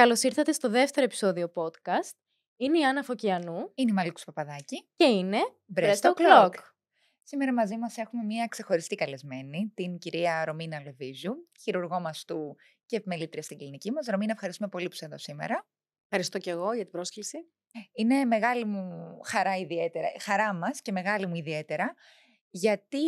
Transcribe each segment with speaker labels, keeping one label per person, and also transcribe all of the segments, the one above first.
Speaker 1: Καλώς ήρθατε στο δεύτερο επεισόδιο podcast. Είναι η Άννα Φωκιανού
Speaker 2: Είναι η Μαλίκου Παπαδάκη.
Speaker 1: και είναι
Speaker 2: Breast
Speaker 1: O'Clock.
Speaker 2: Σήμερα μαζί μας έχουμε μια ξεχωριστή καλεσμένη, την κυρία Ρωμίνα Λεβίζου, χειρουργό μαστού και επιμελήτρια στην κλινική μας. Ρωμίνα, ευχαριστούμε πολύ που είσαι εδώ σήμερα.
Speaker 3: Ευχαριστώ και εγώ για την πρόσκληση.
Speaker 2: Είναι μεγάλη μου χαρά ιδιαίτερα, χαρά μας και μεγάλη μου ιδιαίτερα, γιατί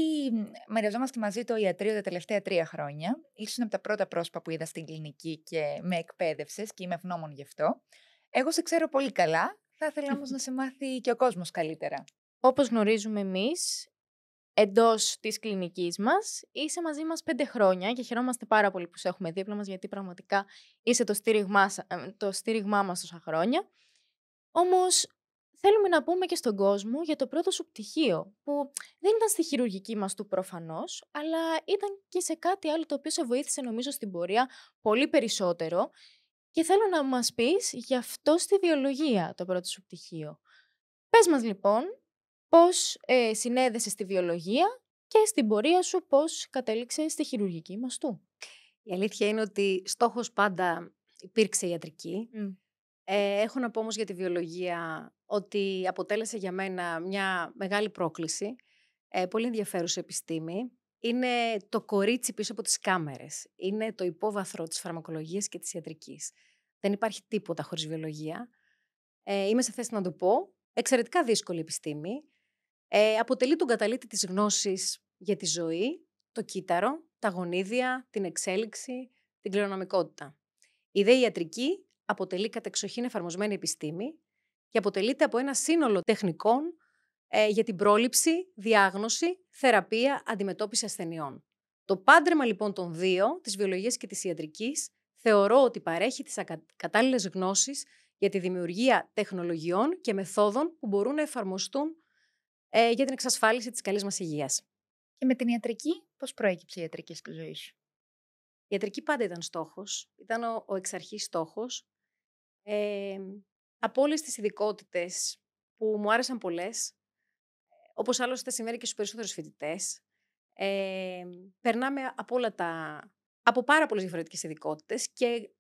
Speaker 2: μοιραζόμαστε μαζί το ιατρείο τα τελευταία 3 χρόνια. Ήσουν από τα πρώτα πρόσωπα που είδα στην κλινική και με εκπαίδευσες και είμαι ευγνώμων γι' αυτό. Εγώ σε ξέρω πολύ καλά, θα ήθελα όμως να σε μάθει και ο κόσμος καλύτερα.
Speaker 1: Όπως γνωρίζουμε εμείς, εντός της κλινικής μας, είσαι μαζί μας 5 χρόνια και χαιρόμαστε πάρα πολύ που σε έχουμε δίπλα μας, γιατί πραγματικά είσαι το στήριγμά μας τόσα χρόνια. Όμως, θέλουμε να πούμε και στον κόσμο για το πρώτο σου πτυχίο, που δεν ήταν στη χειρουργική μας του προφανώς, αλλά ήταν και σε κάτι άλλο το οποίο σε βοήθησε νομίζω στην πορεία πολύ περισσότερο. Και θέλω να μας πεις γι' αυτό στη βιολογία το πρώτο σου πτυχίο. Πες μας λοιπόν πώς συνέδεσες στη βιολογία και στην πορεία σου πώς κατέληξες στη χειρουργική μαστού.
Speaker 3: Η αλήθεια είναι ότι στόχος πάντα υπήρξε η ιατρική. Έχω να πω όμως για τη βιολογία ότι αποτέλεσε για μένα μια μεγάλη πρόκληση, πολύ ενδιαφέρουσα επιστήμη. Είναι το κορίτσι πίσω από τις κάμερες. Είναι το υπόβαθρο της φαρμακολογίας και της ιατρικής. Δεν υπάρχει τίποτα χωρίς βιολογία. Είμαι σε θέση να το πω. Εξαιρετικά δύσκολη επιστήμη. Αποτελεί τον καταλήτη της γνώσης για τη ζωή, το κύτταρο, τα γονίδια, την εξέλιξη, την κληρονομικότητα. Η δε ιατρική αποτελεί κατεξοχήν εφαρμοσμένη επιστήμη και αποτελείται από ένα σύνολο τεχνικών για την πρόληψη, διάγνωση, θεραπεία, αντιμετώπιση ασθενειών. Το πάντρεμα λοιπόν των δύο, της βιολογίας και της ιατρικής, θεωρώ ότι παρέχει τις κατάλληλες γνώσεις για τη δημιουργία τεχνολογιών και μεθόδων που μπορούν να εφαρμοστούν για την εξασφάλιση της καλής μας υγείας.
Speaker 2: Και με την ιατρική, πώς προέκυψε η ιατρική στη ζωή σου?
Speaker 3: Η ιατρική πάντα ήταν στόχος, ήταν ο εξ αρχής στόχος. Από όλες τις ειδικότητες που μου άρεσαν πολλές, όπως άλλωστε συμβαίνει και στους περισσότερους φοιτητές, περνάμε από πάρα πολλές διαφορετικές ειδικότητες και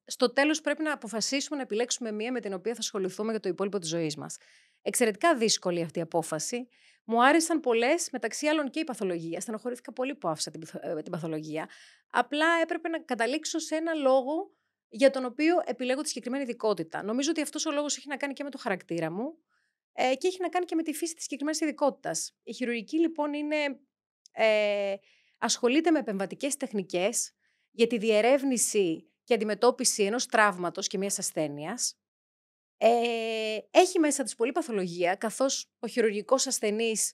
Speaker 3: στο τέλος πρέπει να αποφασίσουμε να επιλέξουμε μία με την οποία θα ασχοληθούμε για το υπόλοιπο της ζωής μας. Εξαιρετικά δύσκολη αυτή η απόφαση. Μου άρεσαν πολλές, μεταξύ άλλων και η παθολογία. Στενοχωρήθηκα πολύ που άφησα την παθολογία. Απλά έπρεπε να καταλήξω σε ένα λόγο για τον οποίο επιλέγω τη συγκεκριμένη ειδικότητα. Νομίζω ότι αυτός ο λόγος έχει να κάνει και με το χαρακτήρα μου και έχει να κάνει και με τη φύση της συγκεκριμένης ειδικότητας. Η χειρουργική λοιπόν ασχολείται με επεμβατικές τεχνικές για τη διερεύνηση και αντιμετώπιση ενός τραύματος και μιας ασθένειας. Έχει μέσα της πολλή παθολογία, καθώς ο χειρουργικός ασθενής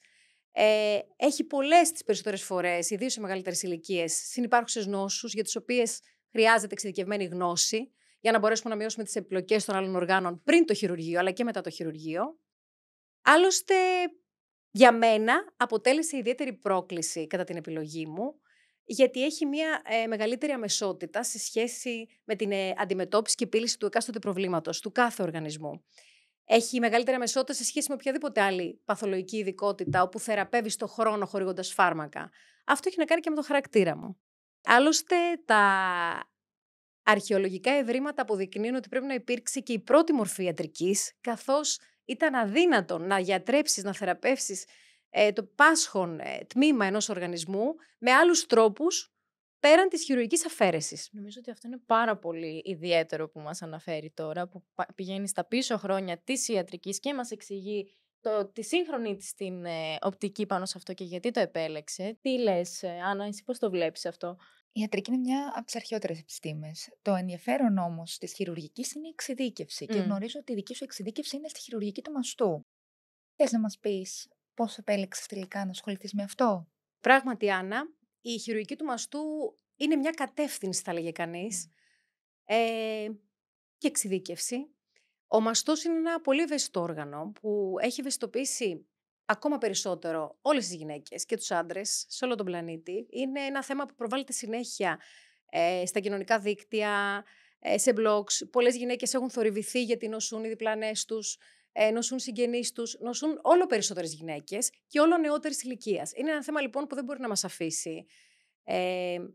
Speaker 3: έχει πολλές τις περισσότερες φορές, ιδίως σε μεγαλύτερες ηλικίες, συνυπάρχουσες νόσους για τις οποίες χρειάζεται εξειδικευμένη γνώση για να μπορέσουμε να μειώσουμε τις επιπλοκές των άλλων οργάνων πριν το χειρουργείο αλλά και μετά το χειρουργείο. Άλλωστε, για μένα αποτέλεσε ιδιαίτερη πρόκληση κατά την επιλογή μου, γιατί έχει μια μεγαλύτερη αμεσότητα σε σχέση με την αντιμετώπιση και επίλυση του εκάστοτε προβλήματος, του κάθε οργανισμού. Έχει μεγαλύτερη αμεσότητα σε σχέση με οποιαδήποτε άλλη παθολογική ειδικότητα, όπου θεραπεύει στον χρόνο χορηγώντας φάρμακα. Αυτό έχει να κάνει και με το χαρακτήρα μου. Άλλωστε, τα αρχαιολογικά ευρήματα αποδεικνύουν ότι πρέπει να υπήρξει και η πρώτη μορφή ιατρικής, καθώς ήταν αδύνατο να γιατρέψεις, να θεραπεύσεις το πάσχον τμήμα ενός οργανισμού με άλλους τρόπους πέραν της χειρουργικής αφαίρεσης.
Speaker 1: Νομίζω ότι αυτό είναι πάρα πολύ ιδιαίτερο που μας αναφέρει τώρα, που πηγαίνει στα πίσω χρόνια της ιατρικής και μας εξηγεί τη σύγχρονη της την οπτική πάνω σε αυτό και γιατί το επέλεξε. Τι λες, Άννα, εσύ πώς το βλέπεις αυτό?
Speaker 2: Η ιατρική είναι μια από τις αρχαιότερες επιστήμες. Το ενδιαφέρον όμως της χειρουργικής είναι η εξειδίκευση. Και γνωρίζω ότι η δική σου εξειδίκευση είναι στη χειρουργική του μαστού. Θες να μας πεις πώς επέλεξες τελικά να ασχοληθείς με αυτό?
Speaker 3: Πράγματι, Άννα, η χειρουργική του μαστού είναι μια κατεύθυνση, θα λέγε κανείς, και εξειδίκευση. Ο μαστός είναι ένα πολύ ευαίσθητο όργανο που έχει ευαισθητοποιήσει ακόμα περισσότερο όλες τις γυναίκες και τους άντρες σε όλο τον πλανήτη. Είναι ένα θέμα που προβάλλεται συνέχεια στα κοινωνικά δίκτυα, σε blogs. Πολλές γυναίκες έχουν θορυβηθεί γιατί νοσούν οι διπλανές τους, νοσούν συγγενείς τους, νοσούν όλο περισσότερες γυναίκες και όλο νεότερης ηλικίας. Είναι ένα θέμα λοιπόν που δεν μπορεί να μας αφήσει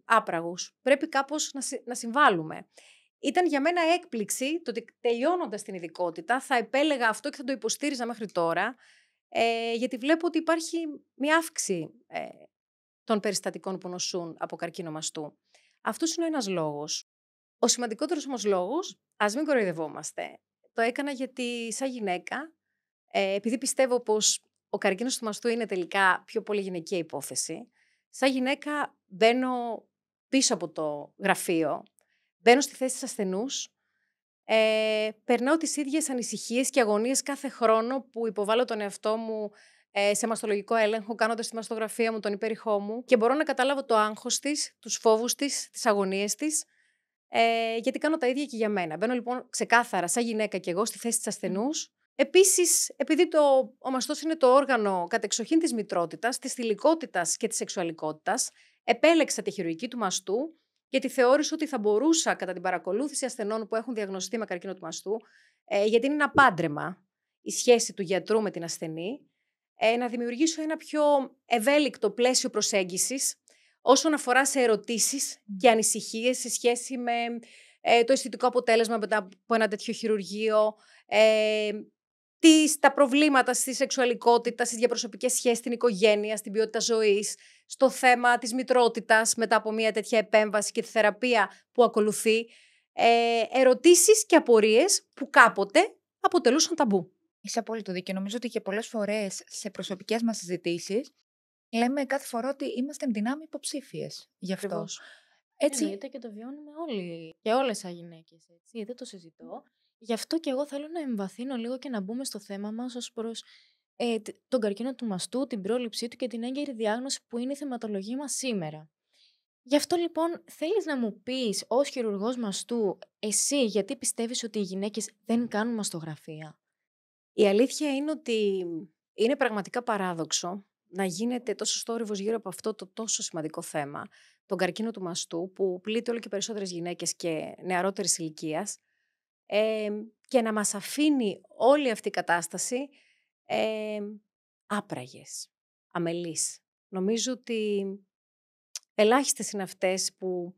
Speaker 3: άπραγους. Πρέπει κάπως να συμβάλλουμε. ήταν για μένα έκπληξη το ότι τελειώνοντας την ειδικότητα θα επέλεγα αυτό και θα το υποστήριζα μέχρι τώρα, γιατί βλέπω ότι υπάρχει μια αύξηση των περιστατικών που νοσούν από καρκίνο μαστού. Αυτός είναι ένας λόγος. Ο σημαντικότερος όμως λόγος, ας μην κοροϊδευόμαστε, το έκανα γιατί σαν γυναίκα, επειδή πιστεύω πως ο καρκίνος του μαστού είναι τελικά πιο πολύ γυναικεία υπόθεση, σαν γυναίκα μπαίνω πίσω από το γραφείο, μπαίνω στη θέση της ασθενούς, περνάω τις ίδιες ανησυχίες και αγωνίες κάθε χρόνο που υποβάλλω τον εαυτό μου σε μαστολογικό έλεγχο, κάνοντας τη μαστογραφία μου, τον υπέρηχό μου, και μπορώ να καταλάβω το άγχος της, τους φόβους της, τις αγωνίες της, γιατί κάνω τα ίδια και για μένα. Μπαίνω λοιπόν ξεκάθαρα σαν γυναίκα και εγώ στη θέση της ασθενούς. Επίσης, επειδή ο μαστός είναι το όργανο κατεξοχήν της μητρότητας, της θηλυκότητας και της σεξουαλικότητας, επέλεξα τη χειρουργική του μαστού, γιατί θεώρησα ότι θα μπορούσα κατά την παρακολούθηση ασθενών που έχουν διαγνωστεί με καρκίνο του μαστού, γιατί είναι ένα πάντρεμα η σχέση του γιατρού με την ασθενή, να δημιουργήσω ένα πιο ευέλικτο πλαίσιο προσέγγισης όσον αφορά σε ερωτήσεις και ανησυχίες σε σχέση με το αισθητικό αποτέλεσμα μετά από ένα τέτοιο χειρουργείο, τα προβλήματα στη σεξουαλικότητα, στις διαπροσωπικές σχέσεις, στην οικογένεια, στην ποιότητα ζωής, στο θέμα της μητρότητας μετά από μια τέτοια επέμβαση και τη θεραπεία που ακολουθεί. Ερωτήσεις και απορίες που κάποτε αποτελούσαν ταμπού.
Speaker 2: Είσαι απόλυτο δίκιο. Νομίζω ότι και πολλές φορές σε προσωπικές μας συζητήσεις λέμε κάθε φορά ότι είμαστε δυνάμει υποψήφιες γι' αυτό.
Speaker 1: Ακριβώς.
Speaker 2: Έτσι.
Speaker 1: Εννοείται και το βιώνουμε όλοι και όλες σαν γυναίκες, έτσι, δεν το συζητώ. Γι' αυτό και εγώ θέλω να εμβαθύνω λίγο και να μπούμε στο θέμα μας ως προς τον καρκίνο του μαστού, την πρόληψή του και την έγκαιρη διάγνωση που είναι η θεματολογία μας σήμερα. Γι' αυτό λοιπόν θέλεις να μου πεις ως χειρουργός μαστού, εσύ γιατί πιστεύεις ότι οι γυναίκες δεν κάνουν μαστογραφία?
Speaker 3: Η αλήθεια είναι ότι είναι πραγματικά παράδοξο να γίνεται τόσο θόρυβος γύρω από αυτό το τόσο σημαντικό θέμα, τον καρκίνο του μαστού, που πλήττει όλο και περισσότερες γυναίκες και νεαρότερης ηλικίας, και να μας αφήνει όλη αυτή η κατάσταση άπραγες, αμελείς. Νομίζω ότι ελάχιστες είναι αυτές που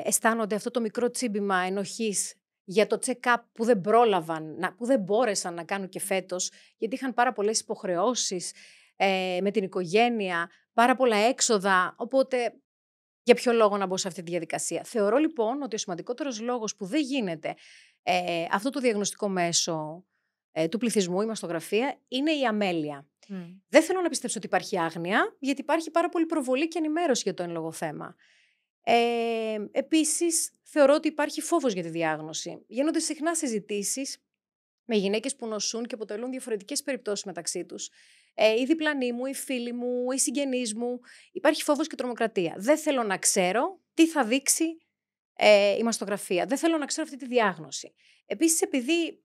Speaker 3: αισθάνονται αυτό το μικρό τσίμπημα ενοχής για το check-up που δεν πρόλαβαν, που δεν μπόρεσαν να κάνουν και φέτος, γιατί είχαν πάρα πολλές υποχρεώσεις με την οικογένεια, πάρα πολλά έξοδα, οπότε για ποιο λόγο να μπω σε αυτή τη διαδικασία. Θεωρώ λοιπόν ότι ο σημαντικότερος λόγος που δεν γίνεται αυτό το διαγνωστικό μέσο του πληθυσμού, η μαστογραφία, είναι η αμέλεια. Δεν θέλω να πιστέψω ότι υπάρχει άγνοια, γιατί υπάρχει πάρα πολύ προβολή και ενημέρωση για το εν λόγω θέμα. Επίσης, θεωρώ ότι υπάρχει φόβος για τη διάγνωση. Γίνονται συχνά συζητήσεις με γυναίκες που νοσούν και αποτελούν διαφορετικές περιπτώσεις μεταξύ τους. Οι διπλανοί μου, οι φίλοι μου, οι συγγενείς μου. Υπάρχει φόβος και τρομοκρατία. Δεν θέλω να ξέρω τι θα δείξει η μαστογραφία. Δεν θέλω να ξέρω αυτή τη διάγνωση. Επίσης, επειδή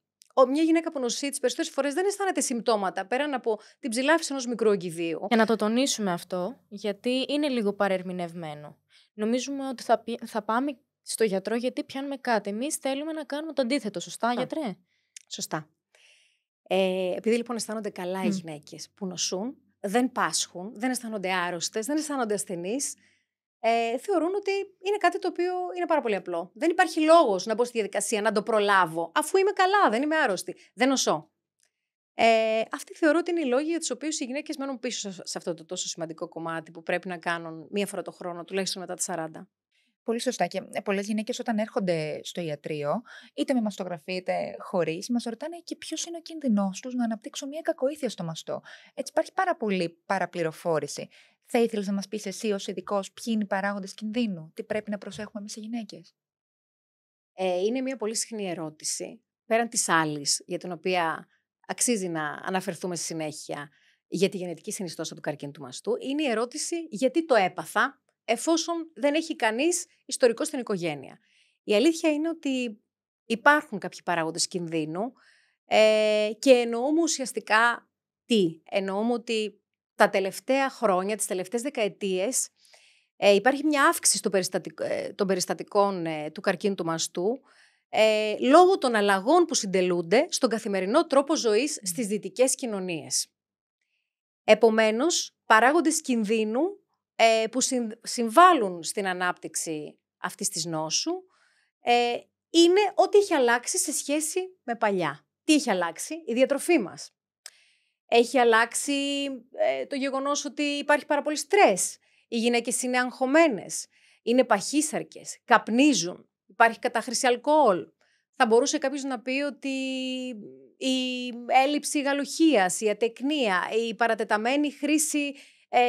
Speaker 3: μια γυναίκα που νοσεί τις περισσότερες φορές δεν αισθάνεται συμπτώματα πέραν από την ψηλάφιση ενός μικρού εγκηδίου.
Speaker 1: Για να το τονίσουμε αυτό, γιατί είναι λίγο παρερμηνευμένο. Νομίζουμε ότι θα πάμε στο γιατρό γιατί πιάνουμε κάτι. Εμείς θέλουμε να κάνουμε το αντίθετο. Σωστά, γιατρέ?
Speaker 3: Σωστά. Επειδή λοιπόν αισθάνονται καλά οι γυναίκες που νοσούν, δεν πάσχουν, δεν αισθάνονται άρρωστες, δεν αισθάνονται ασθενείς, θεωρούν ότι είναι κάτι το οποίο είναι πάρα πολύ απλό. Δεν υπάρχει λόγος να μπω στη διαδικασία να το προλάβω, αφού είμαι καλά, δεν είμαι άρρωστη, δεν νοσώ. Αυτοί θεωρώ ότι είναι οι λόγοι για τους οποίους οι γυναίκες μένουν πίσω σε αυτό το τόσο σημαντικό κομμάτι που πρέπει να κάνουν μία φορά το χρόνο, τουλάχιστον μετά τα 40.
Speaker 2: Πολύ σωστά. Και πολλές γυναίκες όταν έρχονται στο ιατρείο, είτε με μαστογραφία είτε χωρίς, μας ρωτάνε και ποιος είναι ο κίνδυνός τους να αναπτύξουν μια κακοήθεια στο μαστό. Έτσι υπάρχει πάρα πολύ παραπληροφόρηση. Θα ήθελες να μας πεις εσύ ως ειδικός ποιοι είναι οι παράγοντες κινδύνου, τι πρέπει να προσέχουμε εμείς οι γυναίκες?
Speaker 3: Είναι μια πολύ συχνή ερώτηση, πέραν της άλλης, για την οποία αξίζει να αναφερθούμε στη συνέχεια για τη γενετική συνιστόσα του καρκίνου του μαστού, είναι η ερώτηση γιατί το έπαθα, εφόσον δεν έχει κανείς ιστορικό στην οικογένεια. Η αλήθεια είναι ότι υπάρχουν κάποιοι παράγοντες κινδύνου και εννοούμε ουσιαστικά τι. Εννοούμε ότι τα τελευταία χρόνια, τις τελευταίες δεκαετίες, υπάρχει μια αύξηση των περιστατικών του καρκίνου του μαστού λόγω των αλλαγών που συντελούνται στον καθημερινό τρόπο ζωής στις δυτικές κοινωνίες. Επομένως, παράγοντες κινδύνου που συμβάλλουν στην ανάπτυξη αυτής της νόσου είναι ό,τι έχει αλλάξει σε σχέση με παλιά. Τι έχει αλλάξει? Η διατροφή μας. Έχει αλλάξει το γεγονός ότι υπάρχει πάρα πολύ στρες. Οι γυναίκες είναι αγχωμένες, είναι παχύσαρκες, καπνίζουν, υπάρχει κατάχρηση αλκοόλ. Θα μπορούσε κάποιος να πει ότι η έλλειψη γαλουχίας, η ατεκνία, η παρατεταμένη χρήση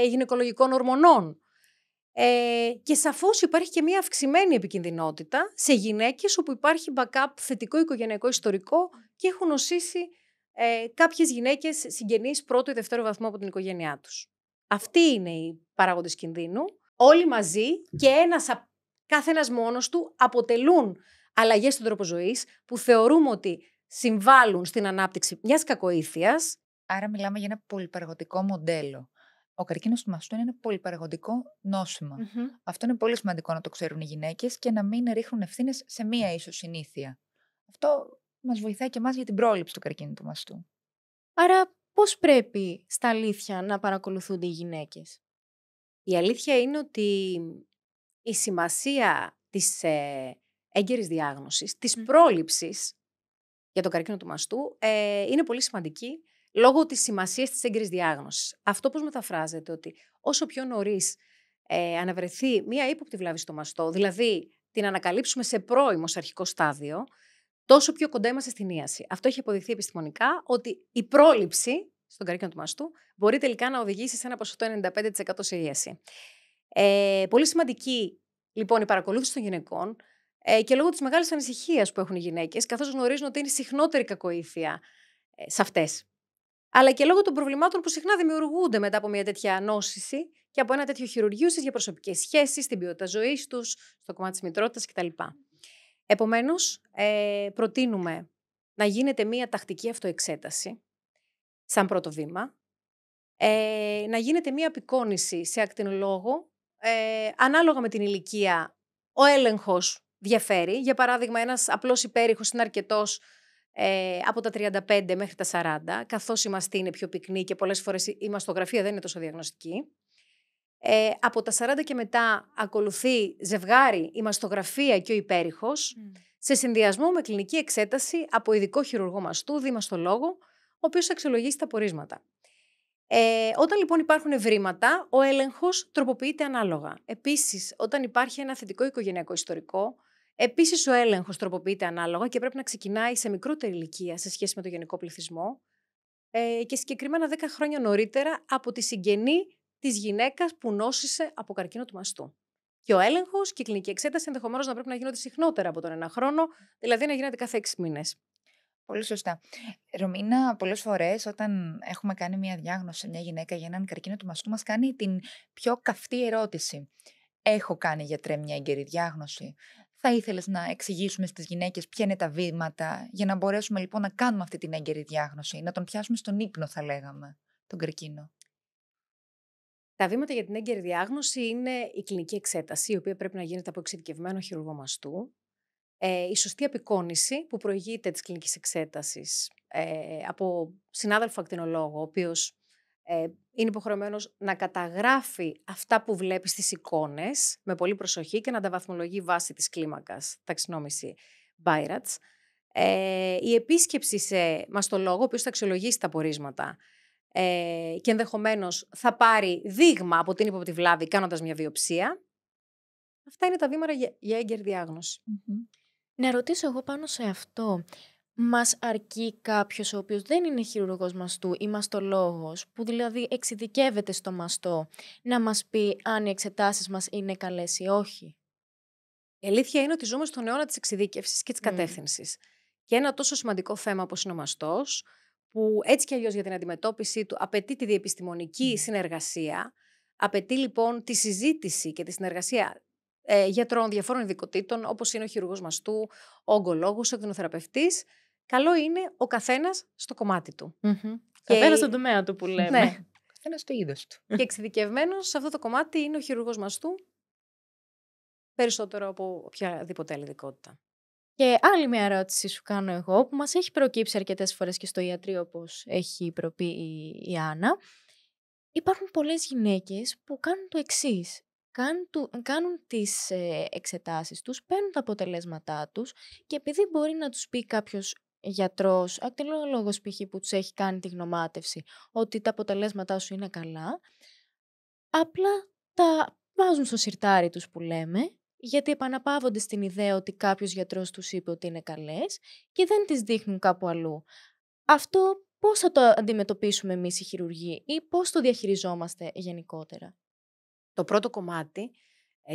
Speaker 3: γυναικολογικών ορμονών. Και σαφώς υπάρχει και μια αυξημένη επικινδυνότητα σε γυναίκες όπου υπάρχει backup θετικό οικογενειακό ιστορικό και έχουν νοσήσει κάποιες γυναίκες συγγενείς πρώτο ή δευτέρο βαθμό από την οικογένειά τους. Αυτοί είναι οι παράγοντες κινδύνου. Όλοι μαζί και κάθε ένας μόνος του αποτελούν αλλαγές στον τρόπο ζωής που θεωρούμε ότι συμβάλλουν στην ανάπτυξη μιας κακοήθειας.
Speaker 2: Άρα μιλάμε για ένα πολυπαραγωγικό μοντέλο. Ο καρκίνος του μαστού είναι ένα πολυπαραγωγικό νόσημα. Αυτό είναι πολύ σημαντικό να το ξέρουν οι γυναίκες και να μην ρίχνουν ευθύνες σε μία ίσως συνήθεια. Αυτό μας βοηθάει και εμάς για την πρόληψη του καρκίνου του μαστού.
Speaker 1: Άρα πώς πρέπει στα αλήθεια να παρακολουθούνται οι γυναίκες?
Speaker 3: Η αλήθεια είναι ότι η σημασία της έγκαιρης διάγνωσης, της πρόληψης για τον καρκίνο του μαστού είναι πολύ σημαντική λόγω της σημασίας της έγκαιρης διάγνωσης. Αυτό πώς μεταφράζεται? Ότι όσο πιο νωρίς αναβρεθεί μία ύποπτη βλάβη στο μαστό, δηλαδή την ανακαλύψουμε σε πρώιμο, σε αρχικό στάδιο, τόσο πιο κοντά είμαστε στην ίαση. Αυτό έχει αποδειχθεί επιστημονικά ότι η πρόληψη στον καρκίνο του μαστού μπορεί τελικά να οδηγήσει σε ένα ποσοστό 95% σε ίαση. Πολύ σημαντική λοιπόν η παρακολούθηση των γυναικών και λόγω της μεγάλης ανησυχίας που έχουν οι γυναίκες, καθώς γνωρίζουν ότι είναι συχνότερη κακοήθεια σε αυτές. Αλλά και λόγω των προβλημάτων που συχνά δημιουργούνται μετά από μια τέτοια νόσηση και από ένα τέτοιο χειρουργείο για προσωπικές σχέσεις, στην ποιότητα ζωής τους, στο κομμάτι της μητρότητας κτλ. Επομένως, προτείνουμε να γίνεται μια τακτική αυτοεξέταση σαν πρώτο βήμα, να γίνεται μια απεικόνηση σε ακτινολόγο, ανάλογα με την ηλικία ο έλεγχος διαφέρει. Για παράδειγμα, ένας απλός υπέρηχος είναι αρκετός από τα 35 μέχρι τα 40, καθώς η μαστή είναι πιο πυκνή και πολλές φορές η μαστογραφία δεν είναι τόσο διαγνωστική. Από τα 40 και μετά ακολουθεί ζευγάρι η μαστογραφία και ο υπέρηχος, σε συνδυασμό με κλινική εξέταση από ειδικό χειρουργό μαστού, δήμαστολόγο, ο οποίος θα αξιολογήσει τα πορίσματα. Όταν λοιπόν υπάρχουν ευρήματα, ο έλεγχος τροποποιείται ανάλογα. Επίσης, όταν υπάρχει ένα θετικό οικογενειακό ιστορικό, επίσης ο έλεγχος τροποποιείται ανάλογα και πρέπει να ξεκινάει σε μικρότερη ηλικία σε σχέση με το γενικό πληθυσμό και συγκεκριμένα 10 χρόνια νωρίτερα από τη συγγενή της γυναίκας που νόσησε από καρκίνο του μαστού. Και ο έλεγχος και η κλινική εξέταση ενδεχομένως να πρέπει να γίνονται συχνότερα από τον 1 χρόνο, δηλαδή να γίνεται κάθε 6 μήνες.
Speaker 2: Πολύ σωστά. Ρωμίνα, πολλές φορές όταν έχουμε κάνει μια διάγνωση σε μια γυναίκα για έναν καρκίνο του μαστού, μας κάνει την πιο καυτή ερώτηση. Έχω κάνει, γιατρέ, μια έγκαιρη διάγνωση? Θα ήθελες να εξηγήσουμε στις γυναίκες ποια είναι τα βήματα για να μπορέσουμε λοιπόν να κάνουμε αυτή την έγκαιρη διάγνωση, να τον πιάσουμε στον ύπνο, θα λέγαμε, τον καρκίνο?
Speaker 3: Τα βήματα για την έγκαιρη διάγνωση είναι η κλινική εξέταση, η οποία πρέπει να γίνεται από εξειδικευμένο χειρουργό μαστού. Η σωστή απεικόνηση που προηγείται της κλινικής εξέτασης από συνάδελφο ακτινολόγο, ο οποίος είναι υποχρεωμένος να καταγράφει αυτά που βλέπει στις εικόνες με πολύ προσοχή και να τα βαθμολογεί βάσει της κλίμακας ταξινόμηση Beiratz. Η επίσκεψη σε μαστολόγο, ο οποίος θα αξιολογήσει τα πορίσματα και ενδεχομένως θα πάρει δείγμα από την ύποπτη βλάβη κάνοντας μια βιοψία. Αυτά είναι τα βήματα για έγκαιρη διάγνωση.
Speaker 1: Να ρωτήσω εγώ πάνω σε αυτό. Μας αρκεί κάποιος ο οποίος δεν είναι χειρουργός μαστού ή μαστολόγος, που δηλαδή εξειδικεύεται στο μαστό, να μας πει αν οι εξετάσεις μας είναι καλές ή όχι?
Speaker 3: Η αλήθεια είναι ότι ζούμε στον αιώνα της εξειδίκευσης και της κατεύθυνσης. Και ένα τόσο σημαντικό θέμα όπως είναι ο μαστός, που έτσι κι αλλιώς για την αντιμετώπιση του απαιτεί τη διεπιστημονική συνεργασία, απαιτεί λοιπόν τη συζήτηση και τη συνεργασία γιατρών διαφόρων ειδικοτήτων, όπως είναι ο χειρουργός μαστού, ο ογκολόγος, ο ακτινοθεραπευτής. Καλό είναι ο καθένας στο κομμάτι του.
Speaker 1: Καθένας στον τομέα του που λέμε.
Speaker 3: Ναι.
Speaker 2: Καθένας στο είδος του.
Speaker 3: Και εξειδικευμένος σε αυτό το κομμάτι είναι ο χειρουργός μαστού, περισσότερο από οποιαδήποτε άλλη ειδικότητα.
Speaker 1: Και άλλη μια ερώτηση σου κάνω εγώ, που μας έχει προκύψει αρκετές φορές και στο ιατρείο, όπως έχει προπεί η Άννα. Υπάρχουν πολλές γυναίκες που κάνουν το εξής. κάνουν τις εξετάσεις τους, παίρνουν τα αποτελέσματά τους και επειδή μπορεί να τους πει κάποιος γιατρός, ακτινολόγος π.χ. που τους έχει κάνει τη γνωμάτευση, ότι τα αποτελέσματά σου είναι καλά, απλά τα βάζουν στο σιρτάρι τους που λέμε, γιατί επαναπαύονται στην ιδέα ότι κάποιος γιατρός τους είπε ότι είναι καλές και δεν τις δείχνουν κάπου αλλού. Αυτό πώς θα το αντιμετωπίσουμε εμείς οι χειρουργοί ή πώς το διαχειριζόμαστε γενικότερα?
Speaker 3: Το πρώτο κομμάτι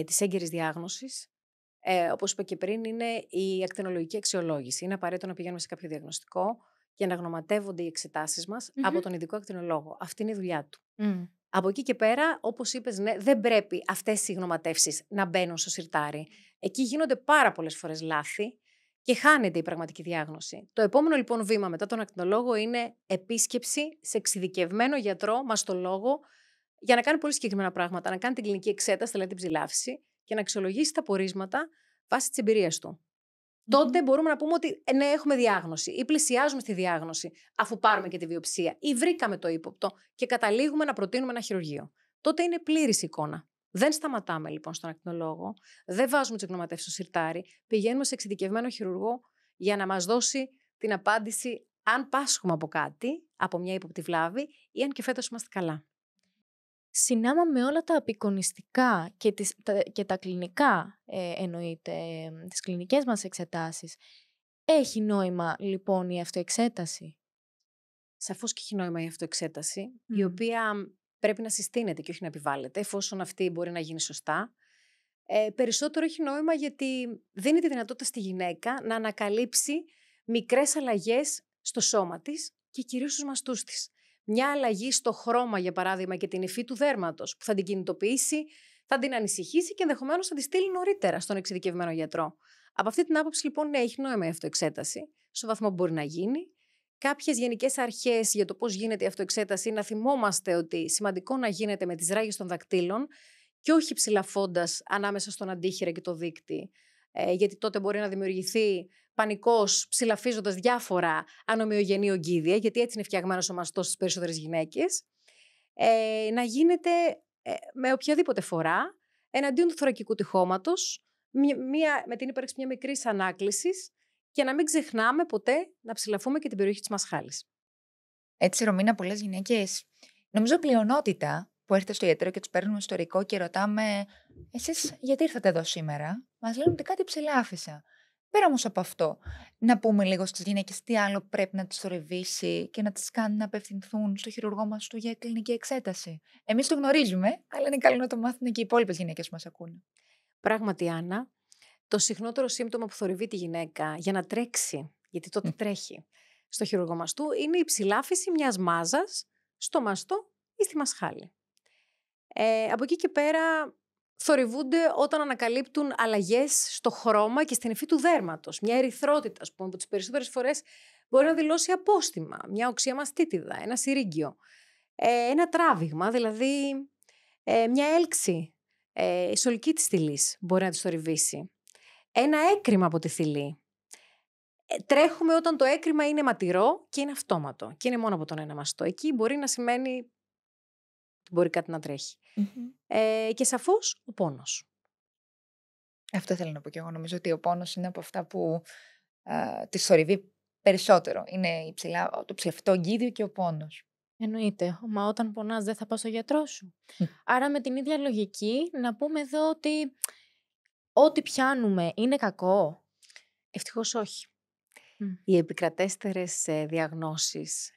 Speaker 3: της έγκαιρης διάγνωσης, όπως είπα και πριν, είναι η ακτινολογική αξιολόγηση. Είναι απαραίτητο να πηγαίνουμε σε κάποιο διαγνωστικό για να γνωματεύονται οι εξετάσεις μας από τον ειδικό ακτινολόγο. Αυτή είναι η δουλειά του. Από εκεί και πέρα, όπως είπες, ναι, δεν πρέπει αυτές οι γνωματεύσεις να μπαίνουν στο σιρτάρι. Εκεί γίνονται πάρα πολλές φορές λάθη και χάνεται η πραγματική διάγνωση. Το επόμενο λοιπόν βήμα μετά τον ακτινολόγο είναι επίσκεψη σε εξειδικευμένο γιατρό, μαστολόγο, για να κάνει πολύ συγκεκριμένα πράγματα. Να κάνει την κλινική εξέταση, δηλαδή την ψηλάφιση, και να αξιολογήσει τα πορίσματα βάσει της εμπειρίας του. Τότε μπορούμε να πούμε ότι ναι, έχουμε διάγνωση ή πλησιάζουμε στη διάγνωση, αφού πάρουμε και τη βιοψία ή βρήκαμε το ύποπτο και καταλήγουμε να προτείνουμε ένα χειρουργείο. Τότε είναι πλήρης εικόνα. Δεν σταματάμε λοιπόν στον ακτινολόγο, δεν βάζουμε τις γνωματεύσεις στο σιρτάρι, πηγαίνουμε σε εξειδικευμένο χειρουργό για να μας δώσει την απάντηση αν πάσχουμε από κάτι, από μια ύποπτη βλάβη ή αν και φέτος είμαστε καλά.
Speaker 1: Συνάμα με όλα τα απεικονιστικά και τα κλινικά, εννοείται, τις κλινικές μας εξετάσεις, έχει νόημα λοιπόν η αυτοεξέταση?
Speaker 3: Σαφώς και έχει νόημα η αυτοεξέταση, η οποία πρέπει να συστήνεται και όχι να επιβάλλεται, εφόσον αυτή μπορεί να γίνει σωστά. Περισσότερο έχει νόημα γιατί δίνει τη δυνατότητα στη γυναίκα να ανακαλύψει μικρές αλλαγές στο σώμα της και κυρίως στους μαστούς της. Μια αλλαγή στο χρώμα, για παράδειγμα, και την υφή του δέρματος, που θα την κινητοποιήσει, θα την ανησυχήσει και ενδεχομένως θα τη στείλει νωρίτερα στον εξειδικευμένο γιατρό. Από αυτή την άποψη, λοιπόν, ναι, έχει νόημα η αυτοεξέταση, στο βαθμό που μπορεί να γίνει. Κάποιες γενικές αρχές για το πώς γίνεται η αυτοεξέταση, να θυμόμαστε ότι σημαντικό να γίνεται με τις ράγες των δακτύλων και όχι ψηλαφώντας ανάμεσα στον αντίχειρα και το δείκτη, γιατί τότε μπορεί να δημιουργηθεί πανικός, ψηλαφίζοντας διάφορα ανομοιογενή ογκίδια, γιατί έτσι είναι φτιαγμένος ο μαστός στις περισσότερες γυναίκες. Να γίνεται με οποιαδήποτε φορά εναντίον του θωρακικού τυχώματος, με την ύπαρξη μια μικρής ανάκλησης και να μην ξεχνάμε ποτέ να ψηλαφούμε και την περιοχή της μασχάλης.
Speaker 2: Έτσι, Ρωμίνα, πολλές γυναίκες, νομίζω πλειονότητα, που έρχεται στο ιατρό και τους παίρνουμε ιστορικό και ρωτάμε «Εσείς γιατί ήρθατε εδώ σήμερα?» Μας λένε ότι κάτι ψηλάφισα. Πέρα όμως από αυτό, να πούμε λίγο στις γυναίκες τι άλλο πρέπει να τις θορυβήσει και να τις κάνει να απευθυνθούν στο χειρουργό μας του για κλινική εξέταση. Εμείς το γνωρίζουμε, αλλά είναι καλό να το μάθουν και οι υπόλοιπες γυναίκες που μας ακούνε.
Speaker 3: Πράγματι, Άννα, το συχνότερο σύμπτωμα που θορυβεί τη γυναίκα για να τρέξει, γιατί τότε τρέχει στο χειρουργό μαστού, είναι η ψηλάφιση μιας μάζας στο μαστό ή στη μασχάλη. Από εκεί και πέρα θορυβούνται όταν ανακαλύπτουν αλλαγές στο χρώμα και στην υφή του δέρματος. Μια ερυθρότητα, ας πούμε, που τις περισσότερες φορές μπορεί να δηλώσει απόστημα, μια οξεία μαστίτιδα, ένα συρίγγιο, ένα τράβηγμα, δηλαδή μια έλξη ισολική της θηλής μπορεί να τις θορυβήσει. Ένα έκρημα από τη θηλή. Τρέχουμε όταν το έκρημα είναι ματηρό και είναι αυτόματο και είναι μόνο από τον ένα μαστό. Εκεί μπορεί να σημαίνει ότι μπορεί κάτι να τρέχει. Και σαφώς ο πόνος.
Speaker 2: Αυτό θέλω να πω και εγώ. Νομίζω ότι ο πόνος είναι από αυτά που τις θορυβεί περισσότερο. Είναι το ψηλαφιτό ογκίδιο και ο πόνος.
Speaker 1: Εννοείται. Μα όταν πονάς δεν θα πας στο γιατρό σου. Άρα με την ίδια λογική να πούμε εδώ ότι ό,τι πιάνουμε είναι κακό.
Speaker 3: Ευτυχώς όχι. Οι επικρατέστερες διαγνώσεις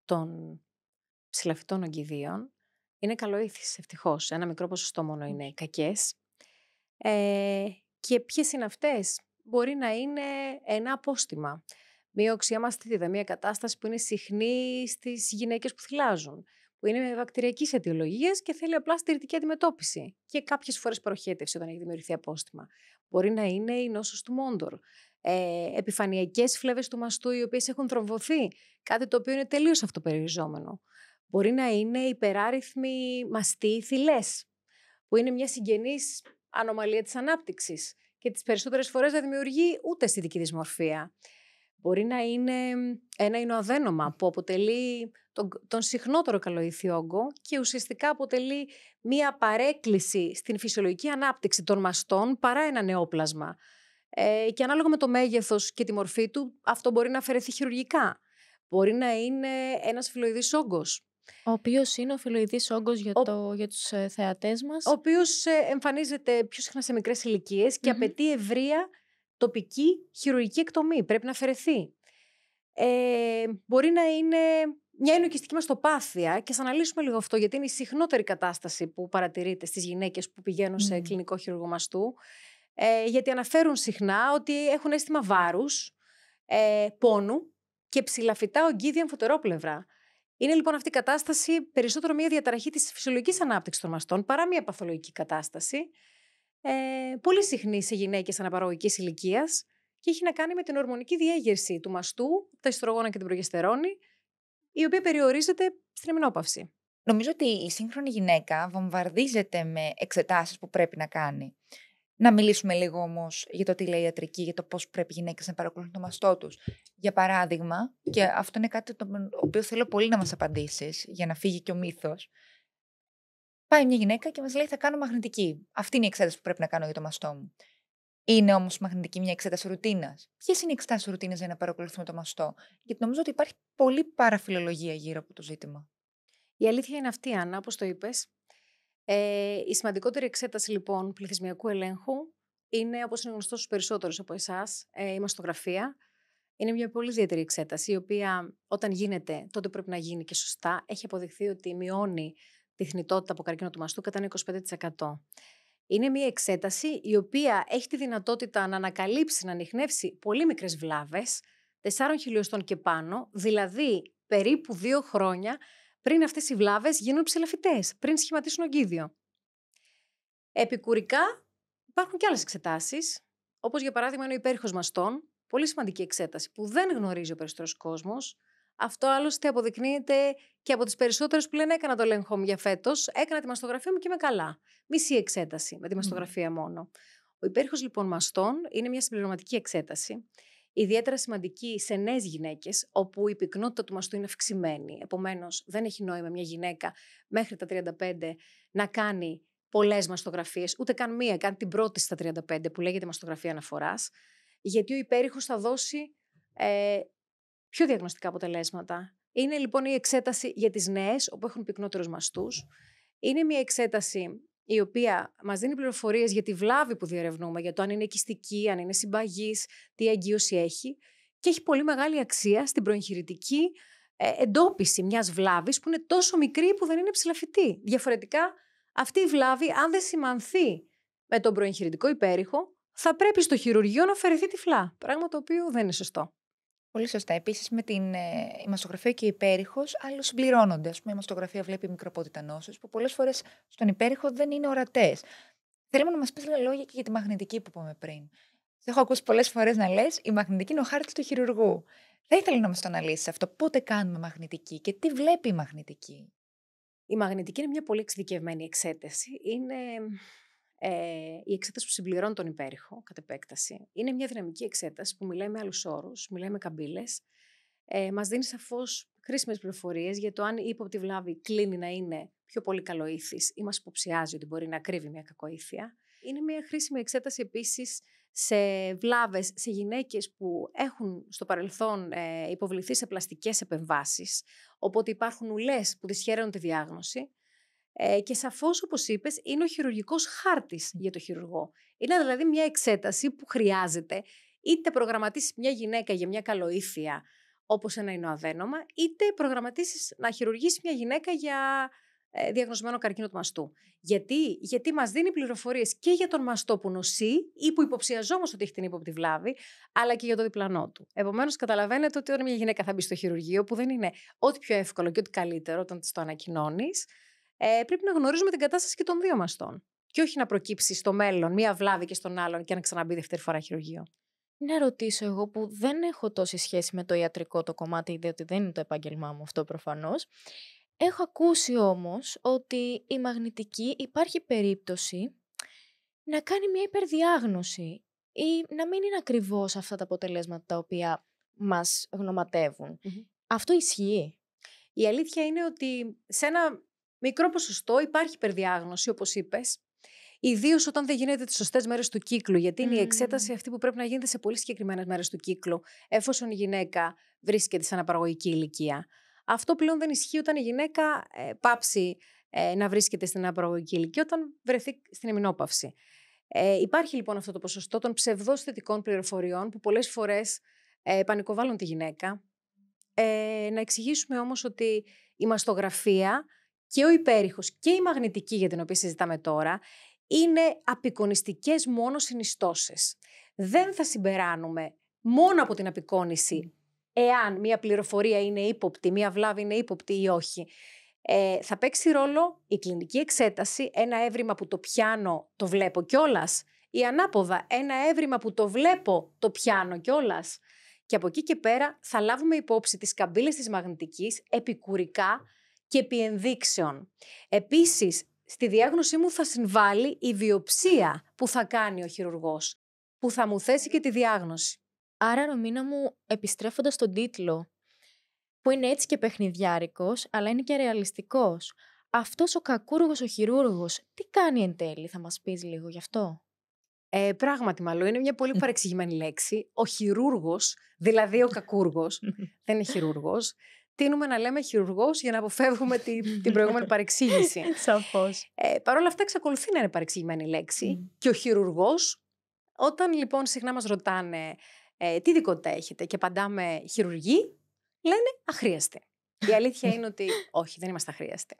Speaker 3: των ψηλαφιτών ογκιδίων είναι καλοήθεις, ευτυχώς. Ένα μικρό ποσοστό μόνο είναι κακές. Και ποιες είναι αυτές? Μπορεί να είναι ένα απόστημα. Μία οξεία μαστίτιδα, μία κατάσταση που είναι συχνή στις γυναίκες που θυλάζουν, που είναι με βακτηριακής αιτιολογίας και θέλει απλά στηρητική αντιμετώπιση. Και κάποιες φορές προχέτευση όταν έχει δημιουργηθεί απόστημα. Μπορεί να είναι η νόσος του Μόντορ. Επιφανειακές φλέβες του μαστού, οι οποίες έχουν θρομβωθεί. Κάτι το οποίο είναι τελείως αυτοπεριοριζόμενο. Μπορεί να είναι υπεράριθμοι μαστοί θηλές, που είναι μια συγγενής ανομαλία της ανάπτυξης και τις περισσότερες φορές δεν δημιουργεί ούτε αισθητική δυσμορφία. Μπορεί να είναι ένα ινοαδένωμα που αποτελεί τον συχνότερο καλοήθιο όγκο και ουσιαστικά αποτελεί μία παρέκκληση στην φυσιολογική ανάπτυξη των μαστών παρά ένα νεόπλασμα. Και ανάλογα με το μέγεθος και τη μορφή του, αυτό μπορεί να αφαιρεθεί χειρουργικά. Μπορεί να είναι ένας φυλλοειδής όγκος.
Speaker 1: Ο οποίος είναι ο φυλλοειδής όγκος για τους θεατές μας.
Speaker 3: Ο οποίος εμφανίζεται πιο συχνά σε μικρές ηλικίες και απαιτεί ευρεία τοπική χειρουργική εκτομή. Πρέπει να αφαιρεθεί. Μπορεί να είναι μια ενοικιστική μαστοπάθεια και ας αναλύσουμε λίγο αυτό, γιατί είναι η συχνότερη κατάσταση που παρατηρείται στις γυναίκες που πηγαίνουν σε κλινικό χειρουργό μαστού. Γιατί αναφέρουν συχνά ότι έχουν αίσθημα βάρους, πόνου και ψηλαφιτά ογκίδια αμφωτερόπλευρα. Είναι λοιπόν αυτή η κατάσταση περισσότερο μια διαταραχή της φυσιολογικής ανάπτυξης των μαστών παρά μια παθολογική κατάσταση. Πολύ συχνή σε γυναίκες αναπαραγωγικής ηλικίας και έχει να κάνει με την ορμονική διέγερση του μαστού, τα ιστρογόνα και την προγεστερόνη, η οποία περιορίζεται στην εμεινόπαυση.
Speaker 2: Νομίζω ότι η σύγχρονη γυναίκα βομβαρδίζεται με εξετάσεις που πρέπει να κάνει. Να μιλήσουμε λίγο όμως για το τι λέει η ιατρική, για το πώς πρέπει οι γυναίκες να παρακολουθούν το μαστό τους. Για παράδειγμα, και αυτό είναι κάτι το οποίο θέλω πολύ να μας απαντήσεις, για να φύγει και ο μύθος. Πάει μια γυναίκα και μας λέει: θα κάνω μαγνητική. Αυτή είναι η εξέταση που πρέπει να κάνω για το μαστό μου. Είναι όμως μαγνητική μια εξέταση ρουτίνας? Ποιες είναι οι εξετάσεις ρουτίνας για να παρακολουθούμε το μαστό? Γιατί νομίζω ότι υπάρχει πολλή παραφιλολογία γύρω από το ζήτημα.
Speaker 3: Η αλήθεια είναι αυτή, Άννα, όπως το είπες. Η σημαντικότερη εξέταση λοιπόν πληθυσμιακού ελέγχου είναι, όπως είναι γνωστό στους περισσότερους από εσάς, η μαστογραφία. Είναι μια πολύ ιδιαίτερη εξέταση, η οποία όταν γίνεται, τότε πρέπει να γίνει και σωστά. Έχει αποδειχθεί ότι μειώνει τη θνητότητα από καρκίνο του μαστού κατά ένα 25%. Είναι μια εξέταση η οποία έχει τη δυνατότητα να ανακαλύψει, να ανιχνεύσει πολύ μικρές βλάβες, 4 χιλιοστών και πάνω, δηλαδή περίπου 2 χρόνια πριν αυτές οι βλάβες γίνουν ψηλαφιτές, πριν σχηματίσουν ογκίδιο. Επικουρικά υπάρχουν και άλλες εξετάσεις, όπως για παράδειγμα είναι ο υπέρηχος μαστών, πολύ σημαντική εξέταση που δεν γνωρίζει ο περισσότερος κόσμος. Αυτό άλλωστε αποδεικνύεται και από τις περισσότερες που λένε: έκανα το έλεγχο μου για φέτος, έκανα τη μαστογραφία μου και είμαι καλά. Μισή εξέταση με τη μαστογραφία μόνο. Ο υπέρηχος λοιπόν μαστών είναι μια συμπληρωματική εξέταση, ιδιαίτερα σημαντική σε νέες γυναίκες, όπου η πυκνότητα του μαστού είναι αυξημένη. Επομένως, δεν έχει νόημα μια γυναίκα μέχρι τα 35 να κάνει πολλές μαστογραφίες, ούτε καν μία, καν την πρώτη στα 35 που λέγεται μαστογραφία αναφοράς, γιατί ο υπέρηχος θα δώσει πιο διαγνωστικά αποτελέσματα. Είναι λοιπόν η εξέταση για τις νέες, όπου έχουν πυκνότερους μαστούς. Είναι μια εξέταση η οποία μας δίνει πληροφορίες για τη βλάβη που διερευνούμε, για το αν είναι οικιστική, αν είναι συμπαγής, τι αγκίωση έχει. Και έχει πολύ μεγάλη αξία στην προεγχειρητική εντόπιση μιας βλάβης που είναι τόσο μικρή που δεν είναι ψηλαφιτή. Διαφορετικά, αυτή η βλάβη, αν δεν σημανθεί με τον προεγχειρητικό υπέρηχο, θα πρέπει στο χειρουργείο να αφαιρεθεί τυφλά. Πράγμα το οποίο δεν είναι σωστό.
Speaker 2: Πολύ σωστά. Επίσης, με την η μαστογραφία και ο υπέρηχος αλληλοσυμπληρώνονται. Ας πούμε, η μαστογραφία βλέπει μικροπότητα νόσους, που πολλές φορές στον υπέρηχο δεν είναι ορατές. Θέλουμε να μας πεις λίγα λόγια και για τη μαγνητική που είπαμε πριν. Σε έχω ακούσει πολλές φορές να λες: η μαγνητική είναι ο χάρτης του χειρουργού. Θα ήθελα να μας το αναλύσεις αυτό. Πότε κάνουμε μαγνητική και τι βλέπει η μαγνητική?
Speaker 3: Η μαγνητική είναι μια πολύ εξειδικευμένη εξέταση. Είναι η εξέταση που συμπληρώνει τον υπέρηχο, κατ' επέκταση. Είναι μια δυναμική εξέταση που μιλάει με άλλους όρους, μιλάει με καμπύλες. Μας δίνει σαφώς χρήσιμες πληροφορίες για το αν η ύποπτη βλάβη κλείνει να είναι πιο πολύ καλοήθης ή μας υποψιάζει ότι μπορεί να κρύβει μια κακοήθεια. Είναι μια χρήσιμη εξέταση επίσης σε βλάβες, σε γυναίκες που έχουν στο παρελθόν υποβληθεί σε πλαστικές επεμβάσεις, οπότε υπάρχουν ουλές που δυσχεραίνουν τη διάγνωση. Και σαφώς, όπως είπες, είναι ο χειρουργικός χάρτης για το χειρουργό. Είναι δηλαδή μια εξέταση που χρειάζεται είτε προγραμματίσεις μια γυναίκα για μια καλοήθεια, όπως ένα ινοαδένωμα, είτε προγραμματίσεις να χειρουργήσεις μια γυναίκα για διαγνωσμένο καρκίνο του μαστού. Γιατί μας δίνει πληροφορίες και για τον μαστό που νοσεί ή που υποψιαζόμαστε ότι έχει την ύποπτη βλάβη, αλλά και για το διπλανό του. Επομένως, καταλαβαίνετε ότι όταν μια γυναίκα θα μπει στο χειρουργείο, που δεν είναι ό,τι πιο εύκολο και ό,τι καλύτερο όταν της το ανακοινώνεις, πρέπει να γνωρίζουμε την κατάσταση και των δύο μαστών. Και όχι να προκύψει στο μέλλον μία βλάβη και στον άλλον και να ξαναμπεί δεύτερη φορά χειρουργείο.
Speaker 1: Να ρωτήσω εγώ, που δεν έχω τόση σχέση με το ιατρικό το κομμάτι, διότι δεν είναι το επάγγελμά μου αυτό προφανώς. Έχω ακούσει όμως ότι η μαγνητική υπάρχει περίπτωση να κάνει μια υπερδιάγνωση ή να μην είναι ακριβώς αυτά τα αποτελέσματα τα οποία μας γνωματεύουν. Αυτό ισχύει?
Speaker 3: Η αλήθεια είναι ότι σε ένα μικρό ποσοστό υπάρχει υπερδιάγνωση, όπως είπες. Ιδίως όταν δεν γίνεται τις σωστές μέρες του κύκλου, γιατί είναι η εξέταση αυτή που πρέπει να γίνεται σε πολύ συγκεκριμένες μέρες του κύκλου, εφόσον η γυναίκα βρίσκεται σε αναπαραγωγική ηλικία. Αυτό πλέον δεν ισχύει όταν η γυναίκα πάψει να βρίσκεται στην αναπαραγωγική ηλικία, όταν βρεθεί στην εμεινόπαυση. Υπάρχει λοιπόν αυτό το ποσοστό των ψευδώς θετικών πληροφοριών που πολλές φορές πανικοβάλλουν τη γυναίκα. Να εξηγήσουμε όμως ότι η μαστογραφία και ο υπέρηχος και η μαγνητική για την οποία συζητάμε τώρα είναι απεικονιστικές μόνο συνιστώσεις. Δεν θα συμπεράνουμε μόνο από την απεικόνιση εάν μια πληροφορία είναι ύποπτη, μια βλάβη είναι ύποπτη ή όχι. Θα παίξει ρόλο η κλινική εξέταση, ένα έβριμα που το πιάνω, το βλέπω κιόλας, ή ανάποδα, ένα έβριμα που το βλέπω, το πιάνω κιόλας. Και από εκεί και πέρα θα λάβουμε υπόψη τις καμπύλες της μαγνητικής επικουρικά και επί ενδείξεων. Επίσης, στη διάγνωσή μου θα συμβάλλει η βιοψία που θα κάνει ο χειρουργός, που θα μου θέσει και τη διάγνωση.
Speaker 1: Άρα, Ρωμίνα μου, επιστρέφοντας στον τίτλο, που είναι έτσι και παιχνιδιάρικος, αλλά είναι και ρεαλιστικός, αυτός ο κακούργος ο χειρούργος, τι κάνει εν τέλει, θα μας πεις λίγο γι' αυτό?
Speaker 3: Πράγματι, μάλλον είναι μια πολύ παρεξηγημένη λέξη. Ο χειρούργος, δηλαδή ο κακούργος, δεν είναι χειρούργος. Τείνουμε να λέμε χειρουργός για να αποφεύγουμε την προηγούμενη παρεξήγηση.
Speaker 1: Σαφώς.
Speaker 3: Παρ' όλα αυτά, εξακολουθεί να είναι παρεξηγημένη λέξη. Και ο χειρουργός, όταν λοιπόν συχνά μας ρωτάνε τι ειδικότητα έχετε και απαντάμε χειρουργή, λένε αχρίαστε. Η αλήθεια είναι ότι όχι, δεν είμαστε αχρίαστοι.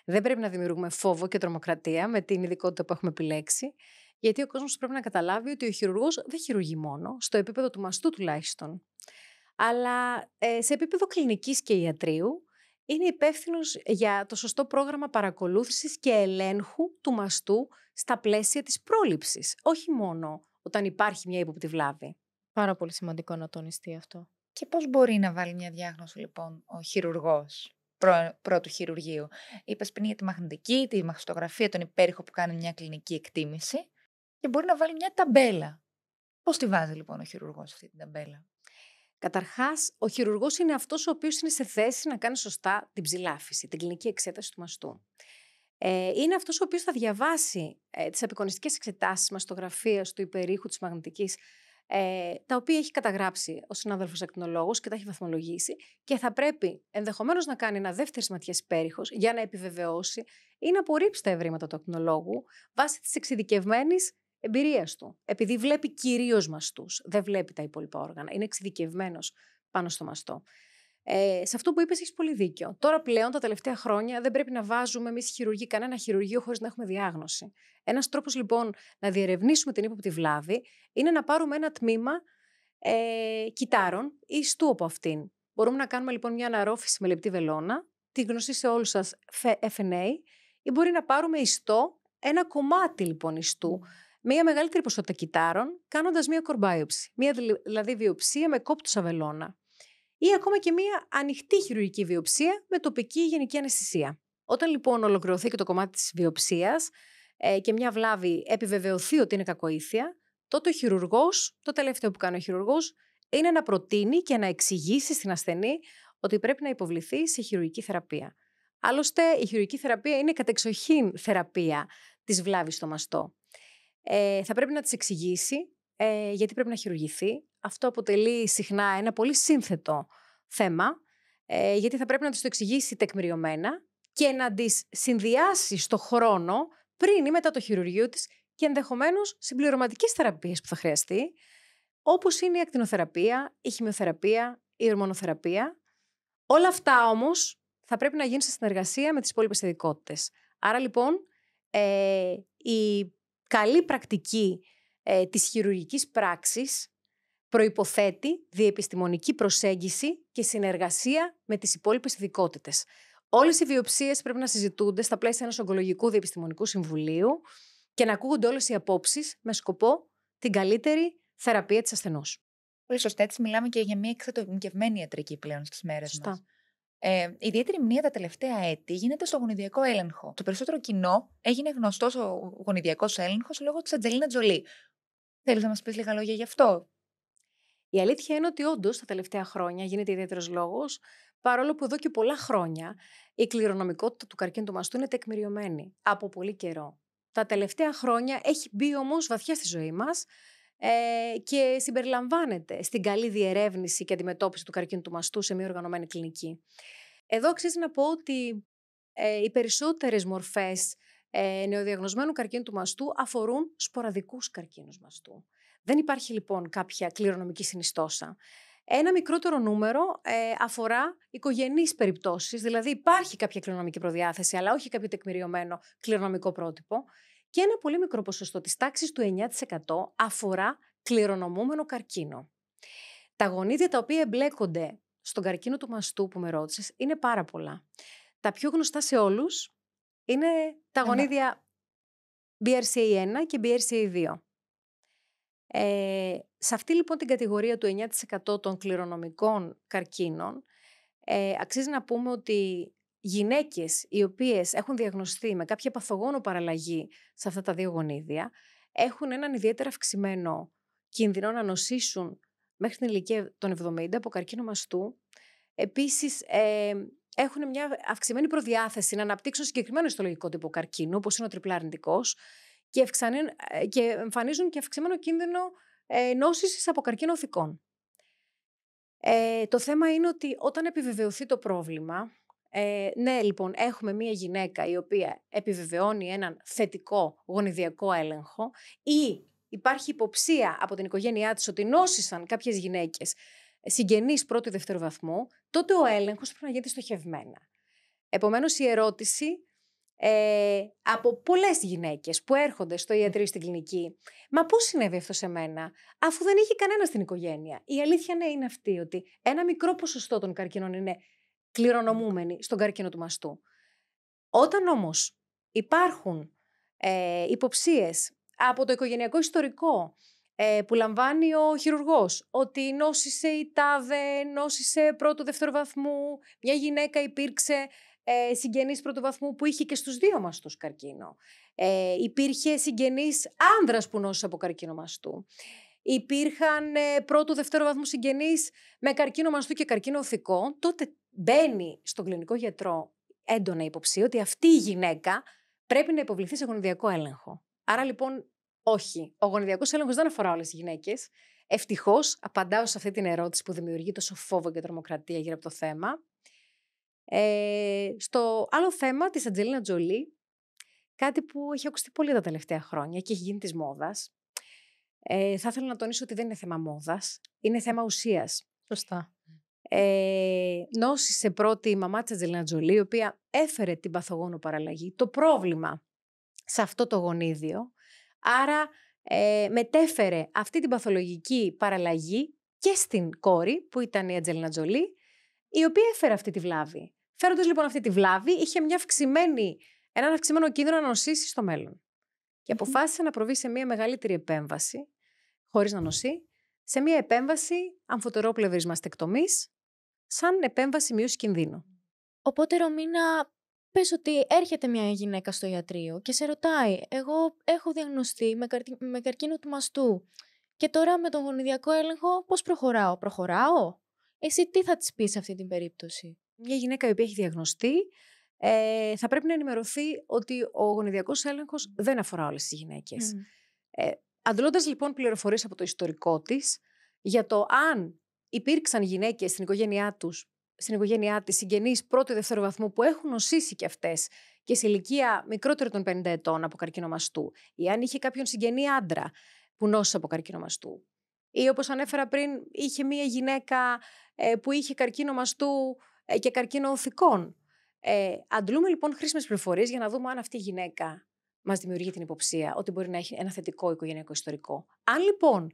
Speaker 3: Δεν πρέπει να δημιουργούμε φόβο και τρομοκρατία με την ειδικότητα που έχουμε επιλέξει. Γιατί ο κόσμος πρέπει να καταλάβει ότι ο χειρουργός δεν χειρουργεί μόνο, στο επίπεδο του μαστού τουλάχιστον, αλλά σε επίπεδο κλινικής και ιατρίου είναι υπεύθυνος για το σωστό πρόγραμμα παρακολούθησης και ελέγχου του μαστού στα πλαίσια της πρόληψης, όχι μόνο όταν υπάρχει μια ύποπτη βλάβη.
Speaker 1: Πάρα πολύ σημαντικό να τονιστεί αυτό.
Speaker 2: Και πώς μπορεί να βάλει μια διάγνωση λοιπόν ο χειρουργός πρώτου χειρουργείου? Είπες πριν για τη μαγνητική, τη μαστογραφία, τον υπέρηχο που κάνει μια κλινική εκτίμηση. Και μπορεί να βάλει μια ταμπέλα. Πώς τη βάζει λοιπόν ο χειρουργός αυτή την ταμπέλα?
Speaker 3: Καταρχάς, ο χειρουργός είναι αυτός ο οποίος είναι σε θέση να κάνει σωστά την ψηλάφιση, την κλινική εξέταση του μαστού. Είναι αυτός ο οποίος θα διαβάσει τις απεικονιστικές εξετάσεις μαστογραφίας του υπερήχου της μαγνητικής, τα οποία έχει καταγράψει ο συνάδελφος ακτινολόγος και τα έχει βαθμολογήσει, και θα πρέπει ενδεχομένως να κάνει ένα δεύτερης ματιάς υπέρηχος για να επιβεβαιώσει ή να απορρίψει τα ευρήματα του ακτινολόγου βάσει της εξειδικευμένης εμπειρίας του. Επειδή βλέπει κυρίως μαστούς, δεν βλέπει τα υπόλοιπα όργανα, είναι εξειδικευμένος πάνω στο μαστό. Σε αυτό που είπες έχεις πολύ δίκιο. Τώρα πλέον, τα τελευταία χρόνια, δεν πρέπει να βάζουμε εμείς χειρουργοί κανένα χειρουργείο χωρίς να έχουμε διάγνωση. Ένας τρόπος λοιπόν να διερευνήσουμε την ύποπτη βλάβη είναι να πάρουμε ένα τμήμα κυτάρων ή ιστού από αυτήν. Μπορούμε να κάνουμε λοιπόν μια αναρρόφηση με λεπτή βελόνα, τη γνωστή σε όλους σας FNA, ή μπορεί να πάρουμε ιστό, ένα κομμάτι λοιπόν ιστού, μια μεγαλύτερη ποσότητα κυτάρων, κάνοντας μια κορμπάιοψη. Μια δηλαδή βιοψία με κόπτουσα βελόνα. Ή ακόμα και μια ανοιχτή χειρουργική βιοψία με τοπική γενική αναισθησία. Όταν λοιπόν ολοκληρωθεί και το κομμάτι της βιοψίας και μια βλάβη επιβεβαιωθεί ότι είναι κακοήθεια, τότε ο χειρουργός, το τελευταίο που κάνει ο χειρουργός, είναι να προτείνει και να εξηγήσει στην ασθενή ότι πρέπει να υποβληθεί σε χειρουργική θεραπεία. Άλλωστε, η χειρουργική θεραπεία είναι κατεξοχήν θεραπεία της βλάβης στο μαστό. Θα πρέπει να της εξηγήσει γιατί πρέπει να χειρουργηθεί. Αυτό αποτελεί συχνά ένα πολύ σύνθετο θέμα, γιατί θα πρέπει να της το εξηγήσει τεκμηριωμένα και να της συνδυάσει στο χρόνο πριν ή μετά το χειρουργείο της και ενδεχομένως συμπληρωματικές θεραπείες που θα χρειαστεί, όπως είναι η ακτινοθεραπεία, η χημειοθεραπεία, η ορμονοθεραπεία. Όλα αυτά όμως θα πρέπει να γίνουν σε συνεργασία με τις υπόλοιπες ειδικότητες. Άρα λοιπόν η καλή πρακτική της χειρουργικής πράξης προϋποθέτει διεπιστημονική προσέγγιση και συνεργασία με τις υπόλοιπες ειδικότητες. Όλες οι βιοψίες πρέπει να συζητούνται στα πλαίσια ενός ογκολογικού διεπιστημονικού συμβουλίου και να ακούγονται όλες οι απόψεις με σκοπό την καλύτερη θεραπεία της ασθενούς.
Speaker 2: Πολύ σωστά, έτσι μιλάμε και για μια εξατομικευμένη ιατρική πλέον στις μέρες μας. Ιδιαίτερη μνήμα τα τελευταία έτη γίνεται στο γονιδιακό έλεγχο. Το περισσότερο κοινό έγινε γνωστός ο γονιδιακός έλεγχος λόγω της Αντζελίνα Τζολί. Θέλεις να μας πεις λίγα λόγια γι' αυτό?
Speaker 3: Η αλήθεια είναι ότι όντως τα τελευταία χρόνια γίνεται ιδιαίτερος λόγος, παρόλο που εδώ και πολλά χρόνια η κληρονομικότητα του καρκίνου του μαστού είναι τεκμηριωμένη από πολύ καιρό. Τα τελευταία χρόνια έχει μπει όμως βαθιά στη ζωή μας και συμπεριλαμβάνεται στην καλή διερεύνηση και αντιμετώπιση του καρκίνου του μαστού σε μια οργανωμένη κλινική. Εδώ αξίζει να πω ότι οι περισσότερες μορφές νεοδιαγνωσμένου καρκίνου του μαστού αφορούν σποραδικούς καρκίνους μαστού. Δεν υπάρχει λοιπόν κάποια κληρονομική συνιστόσα. Ένα μικρότερο νούμερο αφορά οικογενείς περιπτώσεις, δηλαδή υπάρχει κάποια κληρονομική προδιάθεση, αλλά όχι κάποιο τεκμηριωμένο κληρονομικό πρότυπο. Και ένα πολύ μικρό ποσοστό της τάξης του 9% αφορά κληρονομούμενο καρκίνο. Τα γονίδια τα οποία εμπλέκονται στον καρκίνο του μαστού που με ρώτησες είναι πάρα πολλά. Τα πιο γνωστά σε όλους είναι τα γονίδια BRCA1 και BRCA2. Σε αυτή λοιπόν την κατηγορία του 9% των κληρονομικών καρκίνων αξίζει να πούμε ότι γυναίκες οι οποίες έχουν διαγνωστεί με κάποια παθογόνο παραλλαγή σε αυτά τα δύο γονίδια έχουν έναν ιδιαίτερα αυξημένο κίνδυνο να νοσήσουν μέχρι την ηλικία των 70 από καρκίνο μαστού. Επίσης έχουν μια αυξημένη προδιάθεση να αναπτύξουν συγκεκριμένο ιστολογικό τύπο καρκίνου, όπως είναι ο τριπλά αρνητικός, και εμφανίζουν και αυξημένο κίνδυνο νόσησης από καρκίνο οθικών. Το θέμα είναι ότι όταν επιβεβαιωθεί το πρόβλημα, ναι λοιπόν έχουμε μία γυναίκα η οποία επιβεβαιώνει έναν θετικό γονιδιακό έλεγχο ή υπάρχει υποψία από την οικογένειά της ότι νόσησαν κάποιες γυναίκες συγγενείς πρώτου ή δευτέρου βαθμού, τότε ο έλεγχος πρέπει να γίνεται στοχευμένα. Επομένως η ερώτηση από πολλές γυναίκες που έρχονται στο ιατρείο στην κλινική, μα πώς συνέβη αυτό σε μένα, αφού δεν είχε κανένα στην οικογένεια. Η αλήθεια ναι είναι αυτή, ότι ένα μικρό ποσοστό των καρκίνων είναι κληρονομούμενοι στον καρκίνο του μαστού. Όταν όμως υπάρχουν υποψίες από το οικογενειακό ιστορικό που λαμβάνει ο χειρουργός, ότι νόσησε η τάδε, νόσησε πρώτου δευτέρου βαθμού, μια γυναίκα υπήρξε συγγενής πρώτου βαθμού που είχε και στους δύο μαστούς καρκίνο. Υπήρχε συγγενής άνδρας που νόσησε από καρκίνο μαστού. Υπήρχαν πρώτου δευτέρου βαθμού συγγενείς με καρκίνο μαστού και καρκίνο οθικό. Τότε μπαίνει στον κλινικό γιατρό έντονα υποψία ότι αυτή η γυναίκα πρέπει να υποβληθεί σε γονιδιακό έλεγχο. Άρα λοιπόν όχι, ο γονιδιακός έλεγχος δεν αφορά όλες τις γυναίκες. Ευτυχώς απαντάω σε αυτή την ερώτηση που δημιουργεί τόσο φόβο και τρομοκρατία γύρω από το θέμα. Στο άλλο θέμα της Αντζελίνα Τζολί, κάτι που έχει ακουστεί πολύ τα τελευταία χρόνια και έχει γίνει της μόδας, θα ήθελα να τονίσω ότι δεν είναι θέμα μόδας, είναι θέμα ουσίας.
Speaker 1: Σωστά.
Speaker 3: Νόσησε πρώτη η μαμά της Αντζελίνα Τζολί, η οποία έφερε την παθογόνο παραλλαγή, το πρόβλημα σε αυτό το γονίδιο, άρα μετέφερε αυτή την παθολογική παραλλαγή και στην κόρη που ήταν η Αντζελίνα Τζολί, η οποία έφερε αυτή τη βλάβη. Φέροντας λοιπόν αυτή τη βλάβη, είχε έναν αυξημένο κίνδυνο να νοσήσει στο μέλλον. Και αποφάσισε να προβεί σε μια μεγαλύτερη επέμβαση, χωρίς να νοσεί, σε μια επέμβαση αμφωτερόπλευρης μαστεκτομής, σαν επέμβαση μείωση κινδύνου.
Speaker 1: Οπότε, Ρωμίνα, πες ότι έρχεται μια γυναίκα στο ιατρείο και σε ρωτάει, εγώ έχω διαγνωστεί με καρκίνο του μαστού και τώρα με τον γονιδιακό έλεγχο πώς προχωράω? Προχωράω? Εσύ τι θα της πεις σε αυτή την περίπτωση?
Speaker 3: Μια γυναίκα η οποία έχει διαγνωστεί θα πρέπει να ενημερωθεί ότι ο γονιδιακός έλεγχος δεν αφορά όλες τις γυναίκες. Αντλώντας λοιπόν πληροφορίες από το ιστορικό της για το αν υπήρξαν γυναίκες στην οικογένειά της συγγενείς πρώτου ή δευτέρου βαθμού που έχουν νοσήσει και αυτές και σε ηλικία μικρότερη των 50 ετών από καρκίνο μαστού, ή αν είχε κάποιον συγγενή άντρα που νόσησε από καρκίνο μαστού, ή όπως ανέφερα πριν, είχε μία γυναίκα που είχε καρκίνο μαστού και καρκίνο οθικών. Αντλούμε λοιπόν χρήσιμες πληροφορίες για να δούμε αν αυτή η γυναίκα μας δημιουργεί την υποψία ότι μπορεί να έχει ένα θετικό οικογενειακό ιστορικό. Αν λοιπόν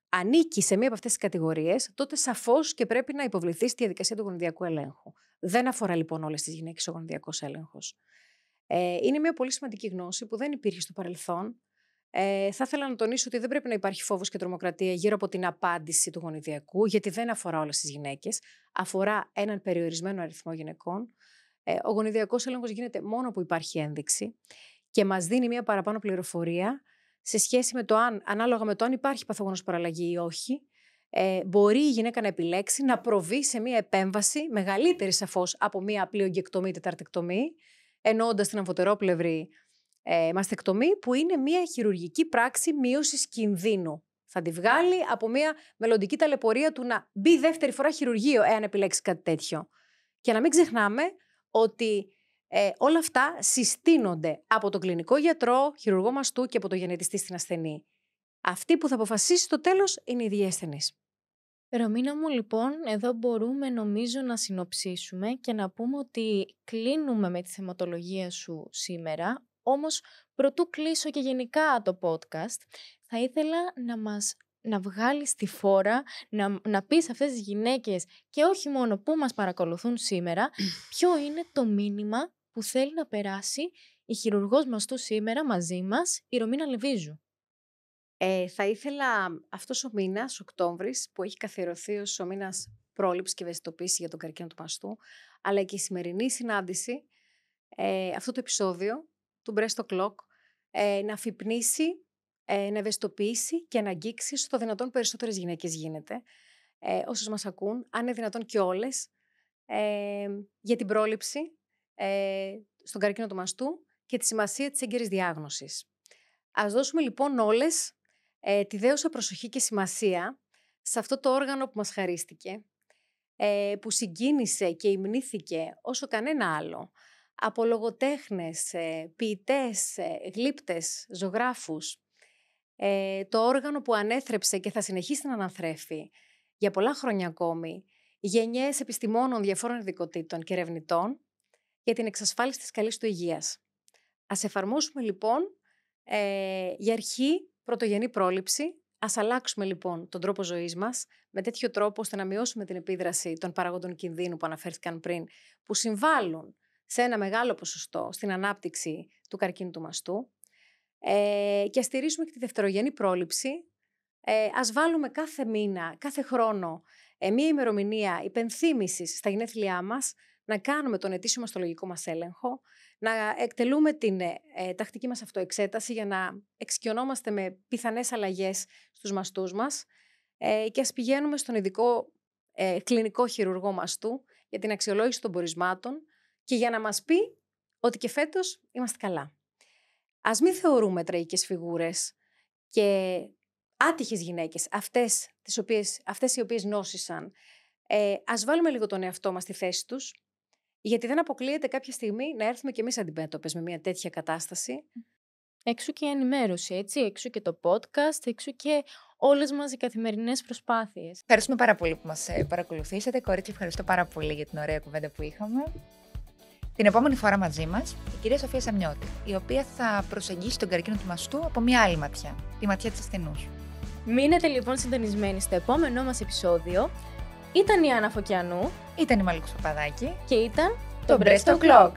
Speaker 3: ανήκει σε μία από αυτές τις κατηγορίες, τότε σαφώς και πρέπει να υποβληθεί στη διαδικασία του γονιδιακού ελέγχου. Δεν αφορά λοιπόν όλες τις γυναίκες ο γονιδιακός έλεγχος. Είναι μια πολύ σημαντική γνώση που δεν υπήρχε στο παρελθόν. Θα ήθελα να τονίσω ότι δεν πρέπει να υπάρχει φόβος και τρομοκρατία γύρω από την απάντηση του γονιδιακού, γιατί δεν αφορά όλες τις γυναίκες. Αφορά έναν περιορισμένο αριθμό γυναικών. Ο γονιδιακός έλεγχος γίνεται μόνο που υπάρχει ένδειξη και μας δίνει μια παραπάνω πληροφορία σε σχέση με το αν, ανάλογα με το αν υπάρχει παθογόνος παραλλαγή ή όχι, μπορεί η γυναίκα να επιλέξει να προβεί σε μια επέμβαση μεγαλύτερη σαφώς από μια απλή ογκεκτομή ή τεταρτεκτομή, εννοώντας την αμφωτερόπλευρη μαστεκτομή, που είναι μια χειρουργική πράξη μείωσης κινδύνου. Θα τη βγάλει από μια μελλοντική ταλαιπωρία του να μπει δεύτερη φορά χειρουργείο, εάν επιλέξει κάτι τέτοιο. Και να μην ξεχνάμε ότι όλα αυτά συστήνονται από τον κλινικό γιατρό, χειρουργό μαστού και από τον γενετιστή στην ασθενή. Αυτή που θα αποφασίσει στο τέλος είναι η ίδια ασθενής.
Speaker 1: Ρωμίνα μου, λοιπόν, εδώ μπορούμε νομίζω να συνοψίσουμε και να πούμε ότι κλείνουμε με τη θεματολογία σου σήμερα. Όμως, προτού κλείσω και γενικά το podcast, θα ήθελα να βγάλεις τη φόρα, να πεις αυτές τις γυναίκες και όχι μόνο που μας παρακολουθούν σήμερα, ποιο είναι το μήνυμα που θέλει να περάσει η χειρουργός μαστού σήμερα μαζί μας, η Ρωμίνα Λεβίζου.
Speaker 3: Θα ήθελα αυτός ο μήνας, Οκτώβρης, που έχει καθιερωθεί ως ο μήνας πρόληψης και ευαισθητοποίησης για τον καρκίνο του μαστού, αλλά και η σημερινή συνάντηση, αυτό το επεισόδιο του Breast O'Clock, να αφυπνίσει, να ευαισθητοποιήσει και να αγγίξει στο δυνατόν περισσότερες γυναίκες γίνεται, όσες μας ακούν, αν είναι δυνατόν και όλες, για την πρόληψη στον καρκίνο του μαστού και τη σημασία της έγκαιρης διάγνωσης. Ας δώσουμε λοιπόν όλες τη δέουσα προσοχή και σημασία σε αυτό το όργανο που μας χαρίστηκε, που συγκίνησε και υμνήθηκε όσο κανένα άλλο από λογοτέχνες, ποιητές, γλύπτες, ζωγράφους, το όργανο που ανέθρεψε και θα συνεχίσει να αναθρέφει για πολλά χρόνια ακόμη γενιές επιστημόνων διαφόρων ειδικοτήτων και ερευνητών για την εξασφάλιση της καλής του υγείας. Ας εφαρμόσουμε λοιπόν για αρχή πρωτογενή πρόληψη. Ας αλλάξουμε λοιπόν τον τρόπο ζωής μας με τέτοιο τρόπο ώστε να μειώσουμε την επίδραση των παραγόντων κινδύνου που αναφέρθηκαν πριν, που συμβάλλουν σε ένα μεγάλο ποσοστό στην ανάπτυξη του καρκίνου του μαστού, και ας στηρίσουμε και τη δευτερογενή πρόληψη. Ας βάλουμε κάθε μήνα, κάθε χρόνο μία ημερομηνία υπενθύμησης στα γενέθλιά μας, να κάνουμε τον ετήσιο μαστολογικό μας έλεγχο, να εκτελούμε την τακτική μας αυτοεξέταση για να εξοικειωνόμαστε με πιθανές αλλαγές στους μαστούς μας, και ας πηγαίνουμε στον ειδικό κλινικό χειρουργό μαστού για την αξιολόγηση των πορισμάτων και για να μας πει ότι και φέτος είμαστε καλά. Ας μην θεωρούμε τραγικές φιγούρες και άτυχες γυναίκες αυτές οι οποίες νόσησαν. Ας βάλουμε λίγο τον εαυτό μας στη θέση τους, γιατί δεν αποκλείεται κάποια στιγμή να έρθουμε κι εμείς αντιμέτωπες με μια τέτοια κατάσταση.
Speaker 1: Έξω και η ενημέρωση, έτσι, έξω και το podcast, έξω και όλες μας οι καθημερινές προσπάθειες.
Speaker 2: Ευχαριστούμε πάρα πολύ που μας παρακολουθήσατε. Κορίτσια, ευχαριστώ πάρα πολύ για την ωραία κουβέντα που είχαμε. Την επόμενη φορά μαζί μας η κυρία Σοφία Σαμιώτη, η οποία θα προσεγγίσει τον καρκίνο του μαστού από μια άλλη ματιά, τη ματιά της ασθενούς.
Speaker 1: Μείνετε λοιπόν συντονισμένοι στο επόμενό μας επεισόδιο. Ήταν η Άννα Φωκιανού.
Speaker 2: Ήταν η Μαλούκου Παπαδάκη.
Speaker 1: Και ήταν
Speaker 2: το Breast O'Clock.